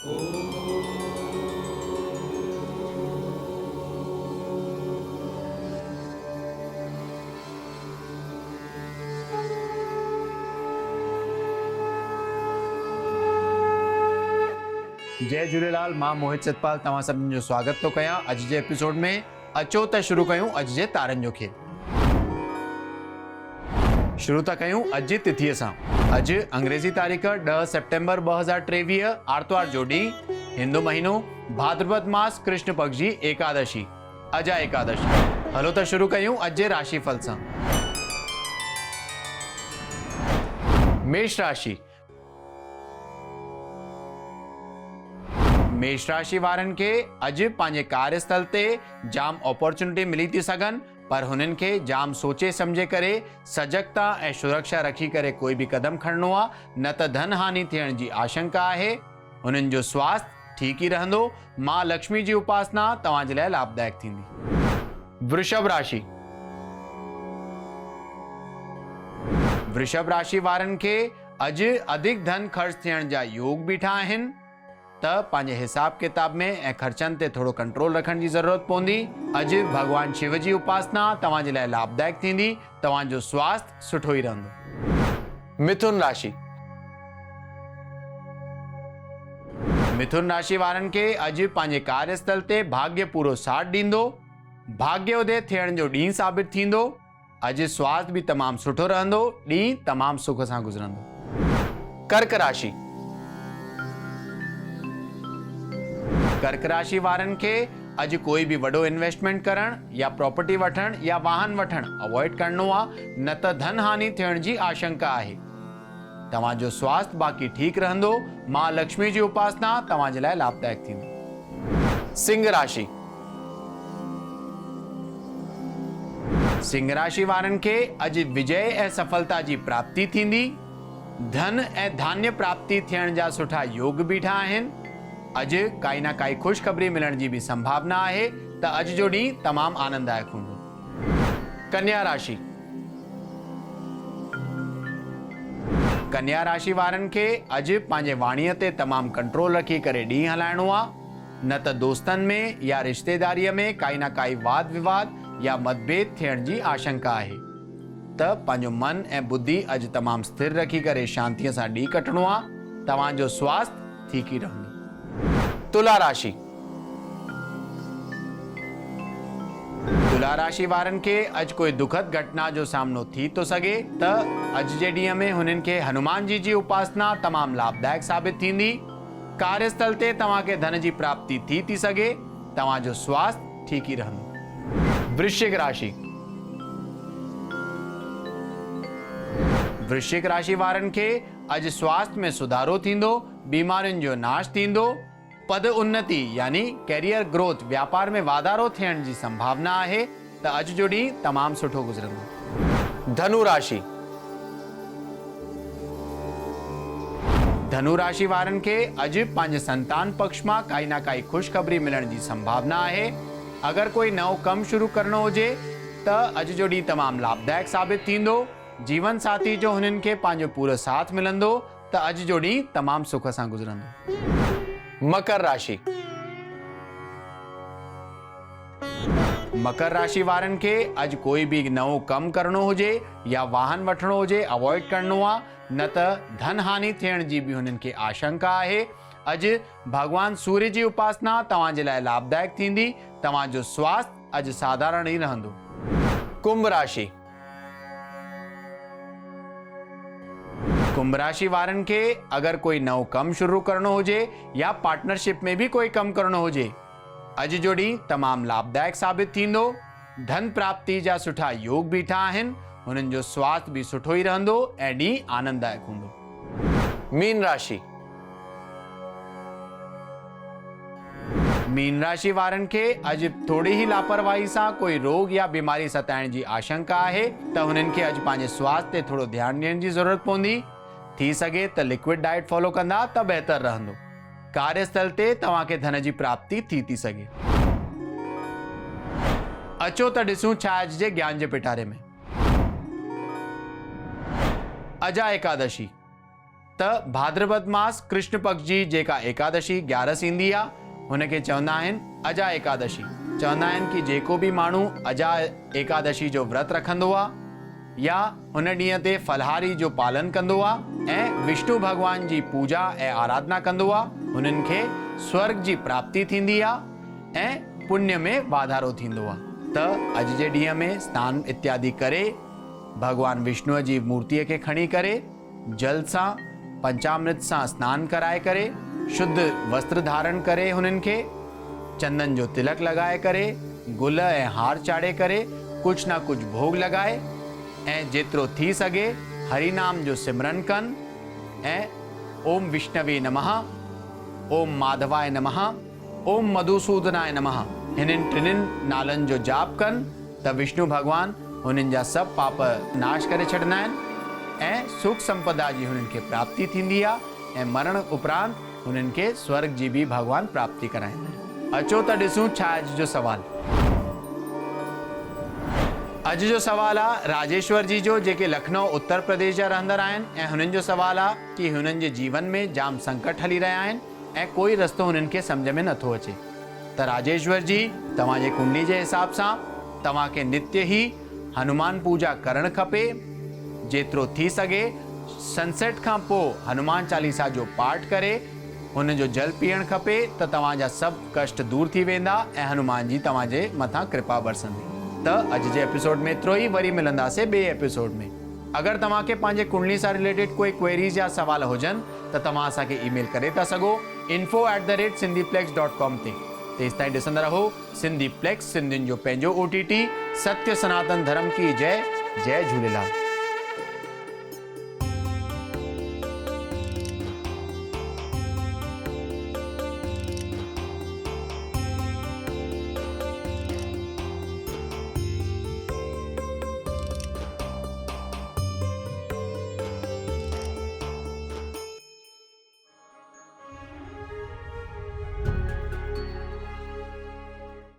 जय झूलेलाल। मां मोहित सतपाल तव्हां सभिनी जो स्वागत थो कयां अॼु जे एपिसोड में। अचो त शुरू कयूं अॼु जे तारनि जो खेल। शुरू था कयूं अॼु जी तिथीअ सां। अॼु अंग्रेज़ी तारीख़ 10 सेप्टेम्बर 2023 आर्तवार जो ॾींहुं, हिंदू महीनो भाद्रपद मास कृष्ण पक्ष जी एकादशी अजा एकादशी। हलो त शुरू कयूं अॼु जे राशिफल सां। मेष राशि। मेष राशि वारनि खे अॼु पंहिंजे कार्यस्थल ते जाम अपॉर्चुनिटी मिली थी सघनि, पर हुननि खे जाम सोचे समझे करे सजगता ऐं सुरक्षा रखी करे कोई भी कदम खणणो आहे, न त धन हानि थियण जी आशंका आहे। हुननि जो स्वास्थ्य ठीक ही रहंदो। मां लक्ष्मी जी उपासना तव्हां जे लाइ लाभदायक थींदी। वृषभ राशि। वृषभ राशि वारनि खे अॼु अधिक धन ख़र्च थियण जा योग बीठा आहिनि, त पंहिंजे हिसाब किताब में ऐं ख़र्चनि ते थोड़ो कंट्रोल रखण जी ज़रूरत पवंदी। अॼु भगवान शिव जी उपासना तव्हां जे लाइ लाभदायक थींदी। तव्हां जो स्वास्थ्य सुठो ही रहंदो। मिथुन राशि। मिथुन राशि वारनि खे अॼु पंहिंजे कार्यस्थल ते भाग्य पूरो साथ ॾींदो। भाग्योदय थियण जो ॾींहुं साबित थींदो। अॼु स्वास्थ्य भी तमामु सुठो रहंदो। ॾींहुं तमामु सुख सां गुज़रंदो। कर्क राशि। कर्क राशि वारनि खे अॼु कोई भी वॾो इन्वेस्टमेंट करण या प्रॉपर्टी वठण या वाहन वठण अवॉइड करणो आहे, न त धन हानि थियण जी आशंका आहे। तव्हां जो स्वास्थ्य बाक़ी ठीक रहंदो। मां लक्ष्मी जी उपासना तव्हां जे लाइ लाभदायक थींदी। सिंह राशि। सिंह राशि वारनि खे अॼु विजय ऐं सफलता जी प्राप्ति थींदी। धन ऐं धान्य प्राप्ति थियण जा सुठा योग बीठा आहिनि। अॼु काई ना काई खुशखबरी मिलण जी भी संभावना आहे, त अॼु जो ॾींहुं तमामु आनंददायक हूंदो। कन्या राशि। कन्या राशि वारनि खे अॼु पंहिंजे वाणीअ ते तमामु कंट्रोल रखी करे ॾींहुं हलाइणो आहे, न त दोस्तनि में या रिश्तेदारीअ में काई ना काई वाद विवाद या मतभेद थियण जी आशंका आहे। त पंहिंजो मन ऐं बुद्धि अॼु तमामु स्थिर रखी करे शांतीअ सां ॾींहुं कटणो आहे। तव्हां जो स्वास्थ्य ठीक ही रहंदो। तुला राशि। तुला राशि वारनि खे अॼु कोई दुखद घटना जो सामनो थी तो सघे, त अॼु जे ॾींहं में हुननि खे हनुमान जी जी उपासना तमामु लाभदायक साबित थींदी। कार्यस्थल ते तव्हां खे धन जी प्राप्ति थी सघे। तव्हां जो स्वास्थ्य ठीक ही रहंदो। वृश्चिक राशि। वृश्चिक राशि वारनि खे अॼु स्वास्थ्य में सुधारो थींदो। बीमारियुनि जो नाश थींदो। पद उन्नति यानी कैरियर ग्रोथ, व्यापार में वाधारो थियण जी संभावना आहे। त अॼु जो ॾींहुं तमामु सुठो गुज़रंदो। धनु राशि। धनु राशि वारनि खे अॼु पंहिंजे संतान पक्ष मां काई ना काई खुशखबरी मिलण जी संभावना आहे। अगर कोई नओं कमु शुरू करणो हुजे त अॼु जो ॾींहुं तमामु लाभदायक साबित थींदो। जीवन साथी जो हुननि खे पंहिंजो पूरो साथ मिलंदो। त अॼु जो ॾींहुं तमामु सुख सां गुज़रंदो। मकर राशि। मकर राशि वारनि खे अॼु कोई भी नओं कमु करणो हुजे या वाहन वठणो हुजे अवॉइड करणो आहे, न त धन हानि थियण जी भी हुननि खे आशंका आहे। अॼु भगवान सूर्य जी उपासना तव्हां जे लाइ लाभदायक थींदी। तव्हां जो स्वास्थ्य अॼु साधारण ही रहंदो। कुंभ राशि। कुंभ राशि वारनि खे अगर कोई नओं कमु शुरू करणो हुजे या पार्टनरशिप में भी कोई कमु करणो हुजे, अॼु जो ॾींहुं तमामु लाभदायक साबित थींदो। धन प्राप्ति जा सुठा योग बीठा आहिनि। हुननि जो स्वास्थ्य भी सुठो ही रहंदो ऐं ॾींहुं आनंददायक हूंदो। मीन राशि। मीन राशि वारनि खे अॼु थोड़ी ही लापरवाही सां कोई रोग या बीमारी सताइण जी आशंका आहे। त हुननि खे अॼु पंहिंजे स्वास्थ्य ते थोड़ो ध्यानु ॾियण जी ज़रूरत पवंदी। थी सघे त लिक्विड डाइट फॉलो कंदा त बहितर रहंदो। कार्यस्थल ते तव्हां खे धन जी प्राप्ति थी सघे। अचो त ॾिसूं छा अॼु जे ज्ञान जे पिटारे में। अजा एकादशी। त भाद्रपद मास कृष्ण पक्ष जी जेका एकादशी 11 ईंदी आहे हुनखे चवंदा आहिनि अजा एकादशी। चवंदा आहिनि कि जेको बि माण्हू अजा एकादशी जो व्रत रखंदो आहे या हुन ॾींहं ते फलहारी जो पालन कंदो आहे ऐं विष्णु भगवान जी पूजा ऐं आराधना कंदो आहे हुननि खे स्वर्ग जी प्राप्ति थींदी आहे ऐं पुण्य में वाधारो थींदो आहे। त अॼु जे ॾींहं में स्नान इत्यादि करे भगवान विष्णुअ जी मूर्तिअ खे खणी करे जल सां पंचामृत सां स्नान कराए करे शुद्ध वस्त्र धारण करे हुननि खे चंदन जो तिलक लगाए करे गुल ऐं हार चाढ़े करे कुछ ना कुछ भोग लगाए ऐं जेतिरो थी सके हरि नाम जो सिमरन कनि ऐं ओम विष्णवे नमः, ओम माधवाय नमः, ओम मधुसूदनाय नमः हिननि टिनिनि नालनि जो जाप कनि त विष्णु भगवान हुननि जा सभु पाप नाश करे छॾंदा आहिनि ऐं सुख संपदा जी हुननि खे प्राप्ति थींदी आहे ऐं मरण उपरांत हुननि खे स्वर्ग जी बि भगवान प्राप्ति कराईंदा आहिनि। अचो त ॾिसूं छा अॼु जो सवाल। अॼु जो सवाल आहे राजेश्वर जी जो जेके लखनऊ उत्तर प्रदेश जा रहंदड़ आहिनि ऐं हुननि जो सवाल आहे कि हुननि जे जीवन में जाम संकट हली रहिया आहिनि ऐं कोई रस्तो हुननि खे सम्झ में नथो अचे। त राजेश्वर जी तव्हांजे कुंडली जे हिसाब सां तव्हांखे नित्य ई हनुमान पूजा करणु खपे। जेतिरो थी सघे सनसेट खां पोइ हनुमान चालीसा जो पाठ करे हुन जो जल पीअणु खपे त तव्हांजा सभु कष्ट दूर थी वेंदा ऐं हनुमान जी तव्हांजे मथां कृपा बरसंदी। त अॼु जे एपिसोड में एतिरो ई, वरी मिलंदासीं ॿिए एपिसोड में। अगरि तव्हांखे पंहिंजे कुंडली सां रिलेटेड कोई क्वेरीज या सवाल हुजनि त तव्हां असांखे ईमेल करे था सघो info@sindhiplex.com ते। तेसिताईं ॾिसंदा रहो सिंधी प्लेक्स, सिंधियुनि जो पंहिंजो OTT। सत्य सनातन धर्म की जय। जय झूलेलाल।